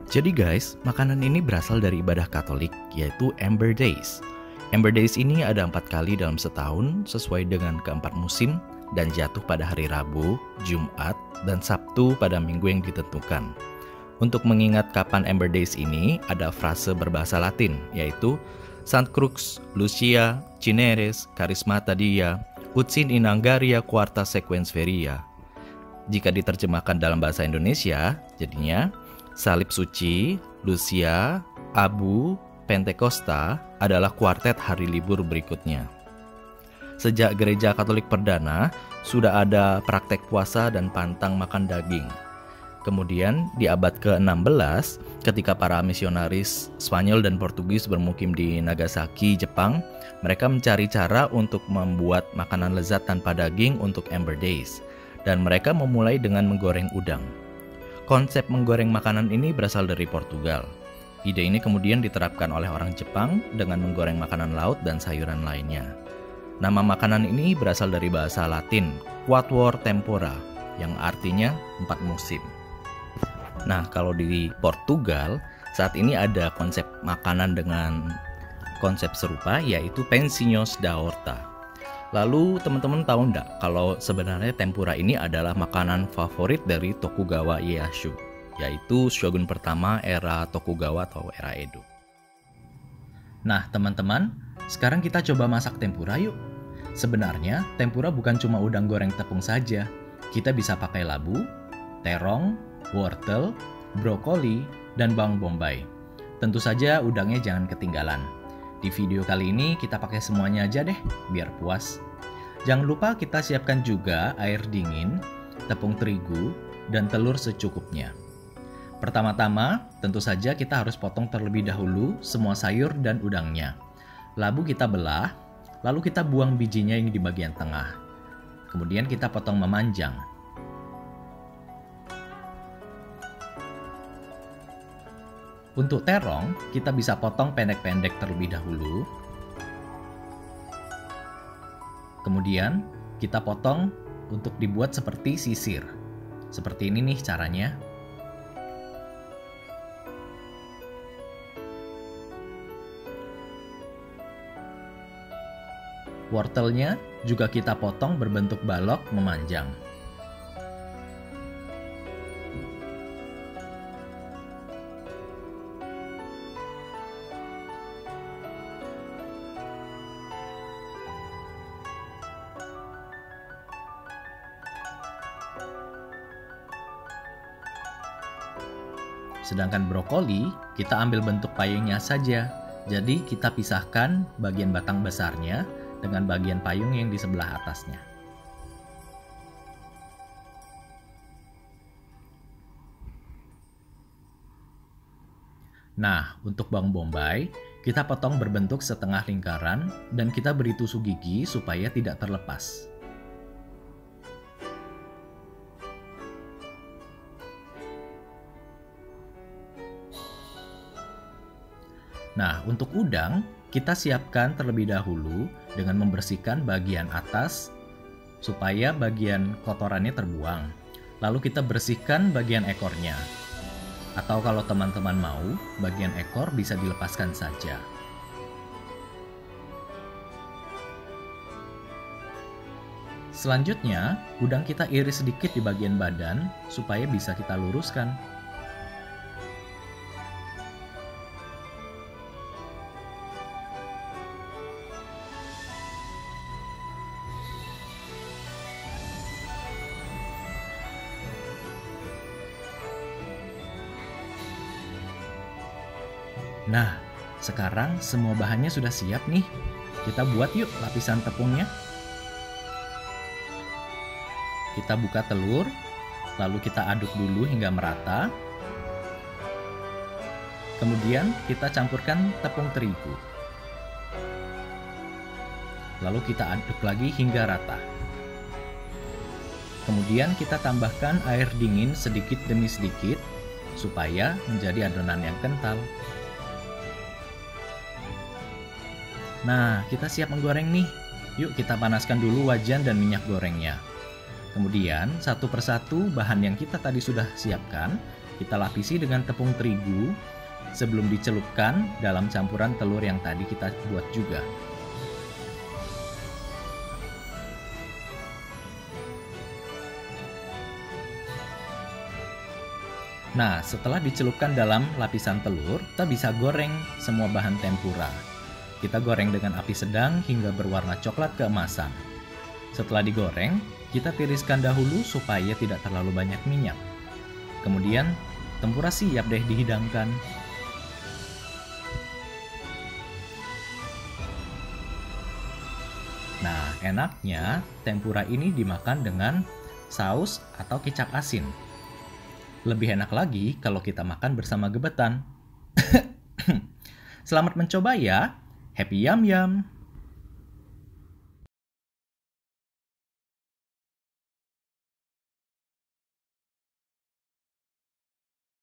Jadi guys, makanan ini berasal dari ibadah Katolik, yaitu Ember Days. Ember Days ini ada 4 kali dalam setahun sesuai dengan keempat musim dan jatuh pada hari Rabu, Jumat, dan Sabtu pada minggu yang ditentukan. Untuk mengingat kapan Ember Days ini, ada frase berbahasa Latin, yaitu Sant Crux, Lucia, Cineres, Charismata Dia, ut sin in Angaria quarta sequensferia. Jika diterjemahkan dalam bahasa Indonesia, jadinya Salib Suci, Lucia, Abu, Pentekosta adalah kuartet hari libur berikutnya. Sejak Gereja Katolik Perdana, sudah ada praktek puasa dan pantang makan daging. Kemudian di abad ke-16, ketika para misionaris Spanyol dan Portugis bermukim di Nagasaki, Jepang, mereka mencari cara untuk membuat makanan lezat tanpa daging untuk Ember Days, dan mereka memulai dengan menggoreng udang. Konsep menggoreng makanan ini berasal dari Portugal. Ide ini kemudian diterapkan oleh orang Jepang dengan menggoreng makanan laut dan sayuran lainnya. Nama makanan ini berasal dari bahasa Latin, quatuor tempora, yang artinya 4 musim. Nah, kalau di Portugal, saat ini ada konsep makanan dengan konsep serupa, yaitu pensinhos da horta. Lalu teman-teman tahu nggak kalau sebenarnya tempura ini adalah makanan favorit dari Tokugawa Ieyasu, yaitu shogun pertama era Tokugawa atau era Edo. Nah teman-teman, sekarang kita coba masak tempura yuk. Sebenarnya tempura bukan cuma udang goreng tepung saja. Kita bisa pakai labu, terong, wortel, brokoli, dan bawang bombay. Tentu saja udangnya jangan ketinggalan. Di video kali ini kita pakai semuanya aja deh, biar puas. Jangan lupa kita siapkan juga air dingin, tepung terigu, dan telur secukupnya. Pertama-tama, tentu saja kita harus potong terlebih dahulu semua sayur dan udangnya. Labu kita belah, lalu kita buang bijinya yang di bagian tengah. Kemudian kita potong memanjang. Untuk terong, kita bisa potong pendek-pendek terlebih dahulu. Kemudian, kita potong untuk dibuat seperti sisir. Seperti ini nih caranya. Wortelnya juga kita potong berbentuk balok memanjang. Sedangkan brokoli, kita ambil bentuk payungnya saja. Jadi kita pisahkan bagian batang besarnya dengan bagian payung yang di sebelah atasnya. Nah, untuk bawang bombay, kita potong berbentuk setengah lingkaran dan kita beri tusuk gigi supaya tidak terlepas. Nah, untuk udang, kita siapkan terlebih dahulu dengan membersihkan bagian atas supaya bagian kotorannya terbuang. Lalu kita bersihkan bagian ekornya. Atau kalau teman-teman mau, bagian ekor bisa dilepaskan saja. Selanjutnya, udang kita iris sedikit di bagian badan supaya bisa kita luruskan. Nah, sekarang semua bahannya sudah siap nih. Kita buat yuk lapisan tepungnya. Kita buka telur, lalu kita aduk dulu hingga merata. Kemudian kita campurkan tepung terigu. Lalu kita aduk lagi hingga rata. Kemudian kita tambahkan air dingin sedikit demi sedikit supaya menjadi adonan yang kental. Nah, kita siap menggoreng nih. Yuk kita panaskan dulu wajan dan minyak gorengnya. Kemudian, satu persatu bahan yang kita tadi sudah siapkan, Kita lapisi dengan tepung terigu sebelum dicelupkan dalam campuran telur yang tadi kita buat juga. Nah, setelah dicelupkan dalam lapisan telur, kita bisa goreng semua bahan tempura. Kita goreng dengan api sedang hingga berwarna coklat keemasan. Setelah digoreng, kita tiriskan dahulu supaya tidak terlalu banyak minyak. Kemudian, tempura siap deh dihidangkan. Nah, enaknya tempura ini dimakan dengan saus atau kecap asin. Lebih enak lagi kalau kita makan bersama gebetan. Selamat mencoba ya. Happy yum yum.